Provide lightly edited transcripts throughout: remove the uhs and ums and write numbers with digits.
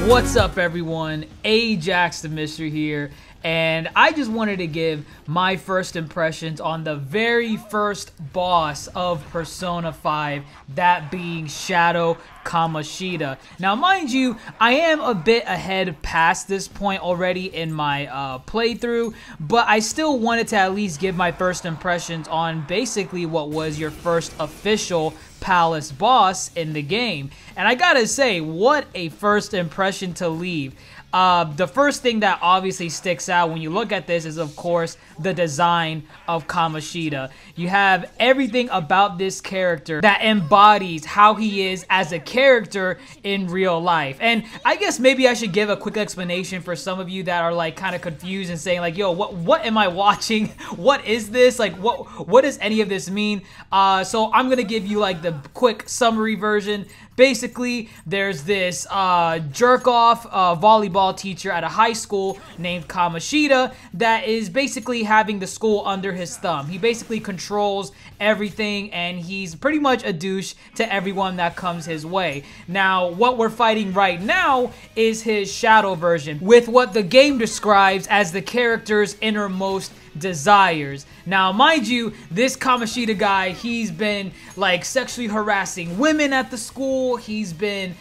What's up, everyone? Ajax the Mystery here, and I just wanted to give my first impressions on the very first boss of Persona 5, that being Shadow Kamoshida. Now, mind you, I am a bit ahead past this point already in my playthrough, but I still wanted to at least give my first impressions on basically what was your first official palace boss in the game. And I gotta say, what a first impression to leave. The first thing that obviously sticks out when you look at this is, of course, the design of Kamoshida. You have everything about this character that embodies how he is as a character in real life. And I guess maybe I should give a quick explanation for some of you that are like kind of confused and saying like, yo, what am I watching? What is this? Like, what does any of this mean? So I'm gonna give you like the quick summary version. Basically, there's this jerk-off volleyball teacher at a high school named Kamoshida that is basically having the school under his thumb. He basically controls everything, and he's pretty much a douche to everyone that comes his way. Now, what we're fighting right now is his shadow version, with what the game describes as the character's innermost desires. Now, mind you, this Kamoshida guy, he's been like sexually harassing women at the school. He's been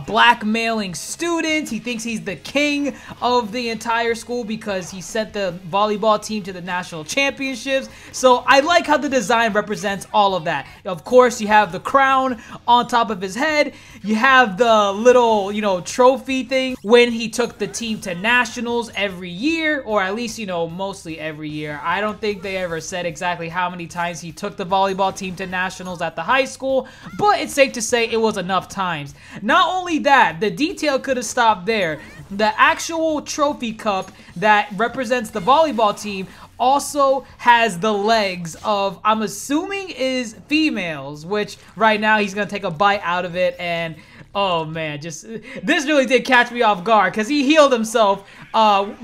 blackmailing students. He thinks he's the king of the entire school because he sent the volleyball team to the national championships. So I like how the design represents all of that. Of course, you have the crown on top of his head. You have the little, trophy thing when he took the team to nationals every year, or at least, mostly every year. I don't think they ever said exactly how many times he took the volleyball team to nationals at the high school, but it's safe to say it was enough times. Not only that, the detail could have stopped there. The actual trophy cup that represents the volleyball team also has the legs of, I'm assuming, is females, which right now he's gonna take a bite out of it, and oh man, this really did catch me off guard because he healed himself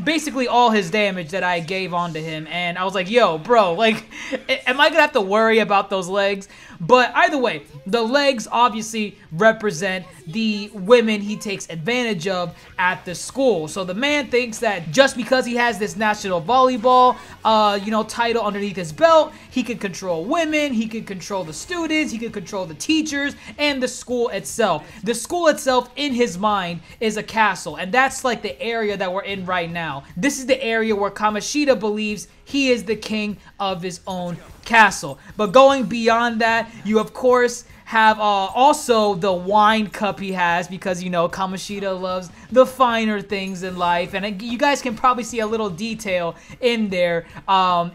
basically all his damage that I gave onto him, and I was like, yo, bro, like, am I gonna have to worry about those legs? But either way, the legs obviously represent the women he takes advantage of at the school. So the man thinks that just because he has this national volleyball, title underneath his belt, he can control women, he can control the students, he can control the teachers, and the school itself. The school itself, in his mind, is a castle, and that's like the area that we're in right now. This is the area where Kamoshida believes he is the king of his own castle. But going beyond that, you of course have also the wine cup he has, because Kamoshida loves the finer things in life, and you guys can probably see a little detail in there.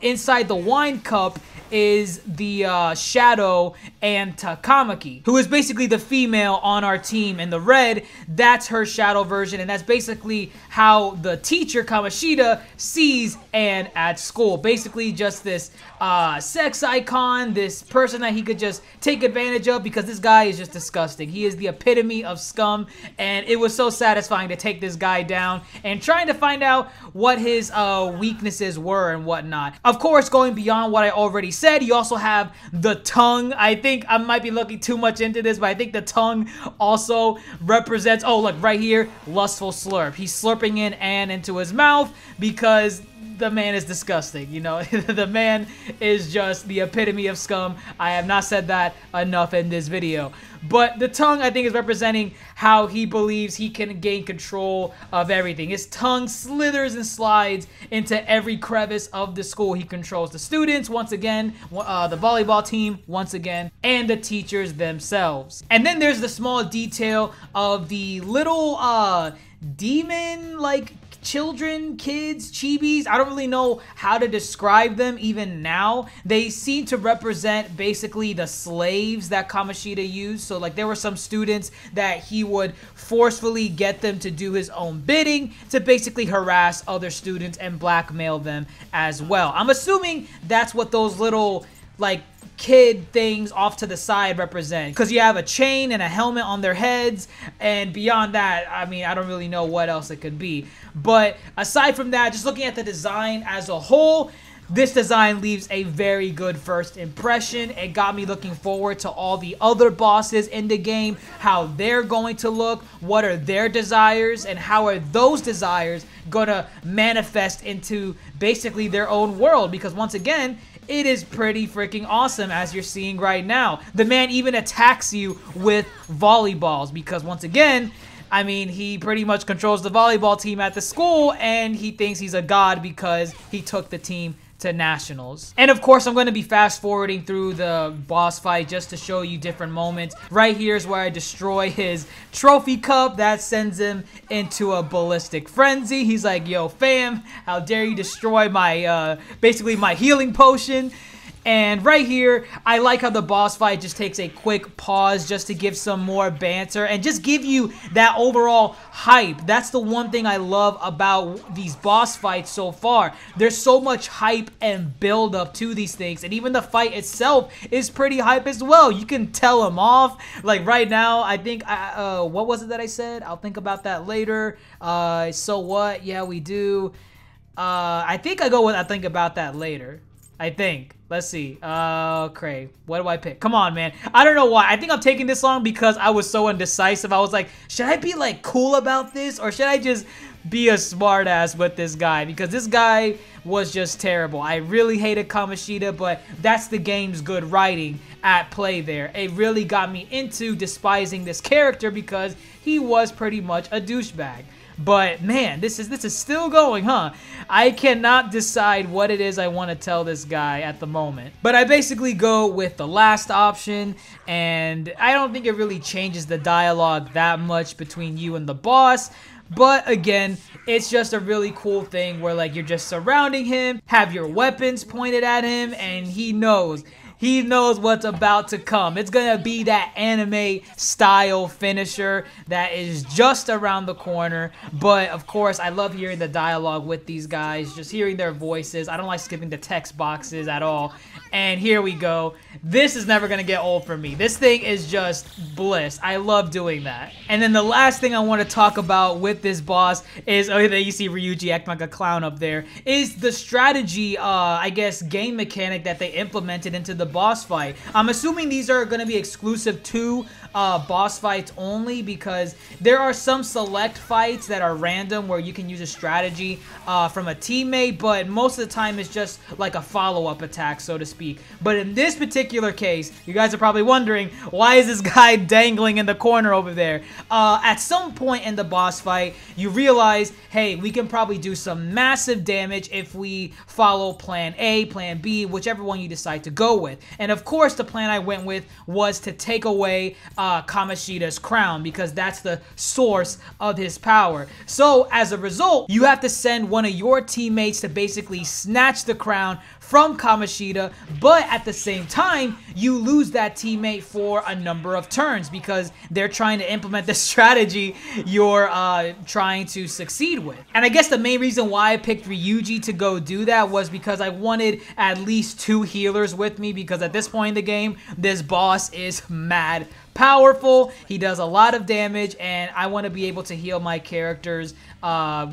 Inside the wine cup is the Shadow and Takamaki, who is basically the female on our team, and the red, that's her shadow version, and that's basically how the teacher Kamoshida sees Anne at school. Basically just this sex icon, this person that he could just take advantage of, because this guy is just disgusting. He is the epitome of scum, and it was so satisfying to take this guy down and trying to find out what his weaknesses were and whatnot. Of course, going beyond what I already said, you also have the tongue. I think I might be looking too much into this, but I think the tongue also represents, oh look, right here, lustful slurp. He's slurping in Anne into his mouth because the man is disgusting, the man is just the epitome of scum. I have not said that enough in this video. But the tongue, I think, is representing how he believes he can gain control of everything. His tongue slithers and slides into every crevice of the school. He controls the students, once again, the volleyball team, once again, and the teachers themselves. And then there's the small detail of the little demon-like children, kids, chibis. I don't really know how to describe them even now. They seem to represent basically the slaves that Kamoshida used. So like there were some students that he would forcefully get them to do his own bidding to basically harass other students and blackmail them as well. I'm assuming that's what those little like kid things off to the side represent, because you have a chain and a helmet on their heads, and beyond that, I mean, I don't really know what else it could be. But aside from that, just looking at the design as a whole, this design leaves a very good first impression. It got me looking forward to all the other bosses in the game, how they're going to look, what are their desires, and how are those desires gonna manifest into basically their own world, because once again, it is pretty freaking awesome, as you're seeing right now. The man even attacks you with volleyballs, because once again, I mean, he pretty much controls the volleyball team at the school, and he thinks he's a god because he took the team to nationals. And of course, I'm going to be fast forwarding through the boss fight just to show you different moments. Right here is where I destroy his trophy cup. That sends him into a ballistic frenzy. He's like, yo fam, how dare you destroy my basically my healing potion. And right here, I like how the boss fight just takes a quick pause just to give some more banter and just give you that overall hype. That's the one thing I love about these boss fights so far. There's so much hype and build up to these things, and even the fight itself is pretty hype as well. You can tell them off. Like right now, I think, what was it that I said? I'll think about that later. So what? Yeah, we do. I think I go with I think about that later. I think. Let's see. Okay. What do I pick? Come on, man. I don't know why. I think I'm taking this long because I was so indecisive. I was like, should I be like cool about this, or should I just be a smartass with this guy? Because this guy was just terrible. I really hated Kamoshida, but that's the game's good writing at play there. It really got me into despising this character because he was pretty much a douchebag. But man, this is still going, huh? I cannot decide what it is I want to tell this guy at the moment. But I basically go with the last option, and I don't think it really changes the dialogue that much between you and the boss. But again, it's just a really cool thing where like you're just surrounding him, have your weapons pointed at him, and he knows. He knows what's about to come. It's gonna be that anime style finisher that is just around the corner. But of course, I love hearing the dialogue with these guys, just hearing their voices. I don't like skipping the text boxes at all. And here we go. This is never gonna get old for me. This thing is just bliss. I love doing that. And then the last thing I want to talk about with this boss is, oh, there you see Ryuji acting like a clown up there, is the strategy, I guess, game mechanic that they implemented into the boss fight. I'm assuming these are going to be exclusive to boss fights only, because there are some select fights that are random where you can use a strategy from a teammate, but most of the time it's just like a follow-up attack, so to speak. But in this particular case, you guys are probably wondering, why is this guy dangling in the corner over there? At some point in the boss fight, you realize, hey, we can probably do some massive damage if we follow plan A, plan B, whichever one you decide to go with. And of course, the plan I went with was to take away Kamoshida's crown, because that's the source of his power. So as a result, you have to send one of your teammates to basically snatch the crown from Kamoshida, but at the same time, you lose that teammate for a number of turns because they're trying to implement the strategy you're trying to succeed with. And I guess the main reason why I picked Ryuji to go do that was because I wanted at least 2 healers with me, because at this point in the game, this boss is mad powerful. He does a lot of damage, and I want to be able to heal my characters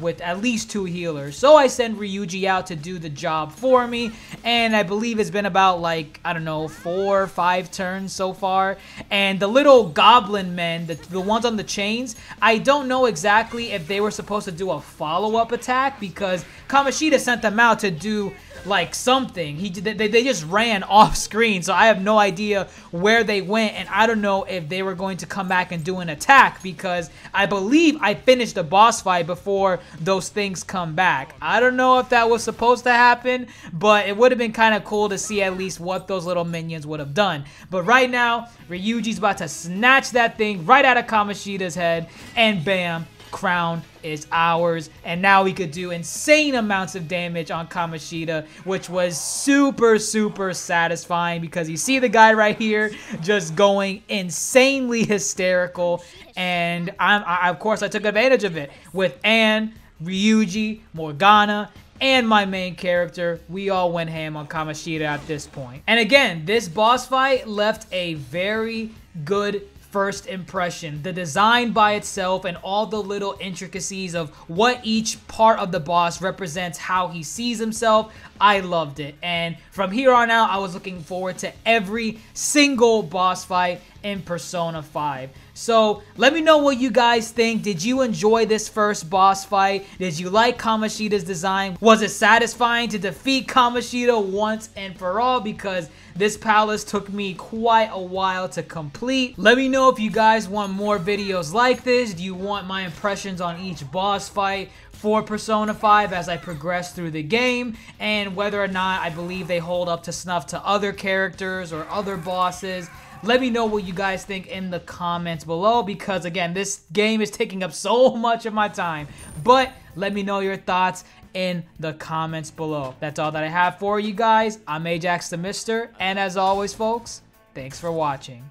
with at least 2 healers. So I send Ryuji out to do the job for me, and I believe it's been about, like, I don't know, 4 or 5 turns so far. And the little goblin men, the ones on the chains, I don't know exactly if they were supposed to do a follow-up attack, because Kamoshida sent them out to do like something. They just ran off screen, so I have no idea where they went, and I don't know if they were going to come back and do an attack, because I believe I finished the boss fight before those things come back. I don't know if that was supposed to happen, but it would have been kind of cool to see at least what those little minions would have done. But right now, Ryuji's about to snatch that thing right out of Kamoshida's head, and bam, crown is ours. And now we could do insane amounts of damage on Kamoshida, which was super satisfying, because you see the guy right here just going insanely hysterical, and of course I took advantage of it with Anne, Ryuji, Morgana, and my main character. We all went ham on Kamoshida at this point. And again, this boss fight left a very good first impression. The design by itself and all the little intricacies of what each part of the boss represents, how he sees himself, I loved it. And from here on out, I was looking forward to every single boss fight in Persona 5. So let me know what you guys think. Did you enjoy this first boss fight? Did you like Kamoshida's design? Was it satisfying to defeat Kamoshida once and for all? Because this palace took me quite a while to complete. Let me know if you guys want more videos like this. Do you want my impressions on each boss fight for Persona 5 as I progress through the game, and whether or not I believe they hold up to snuff to other characters or other bosses? Let me know what you guys think in the comments below, because again, this game is taking up so much of my time. But let me know your thoughts in the comments below. That's all that I have for you guys. I'm Ajax the Mister, and as always, folks, thanks for watching.